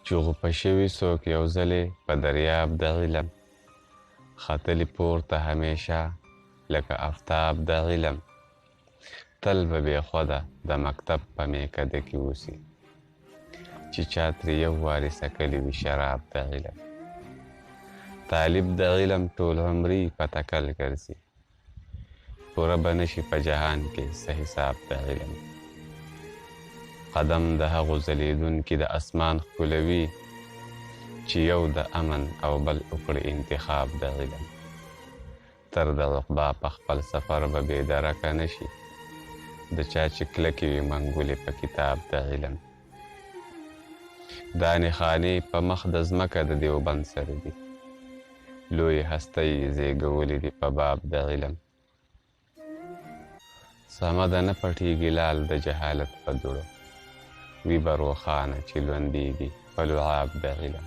چې غوپه شوي څوک یو ځلې په دریاب د علم، ختلي پورته همیشه لکه آفتاب د علم. تل به بې خوده د مکتب په میکده کې اوسي، چې چا ترې یو وارې څکلي وي شراب د علم. طالب د علم ټول عمري په تکل ګرځي، پوره به نشي په جهان کې څه حساب د علم. قدم د هغو ځلېدونکي د اسمان ښکلوي، چې یو د امن او بل وکړي انتخاب د علم. تر د عقبا په خپل سفر به بې درکه نشي، د چا چې کلکې وي منګولې په کتاب د علم. دا نښانې په مخ د ځمکه د دیوبند سره دي، لویې هستۍ زیږولې دي په باب د علم. سمه ده نه پټېږي لال د جهالت په دوړو، وي به روښانه چې لوندېږي په لعاب د علم.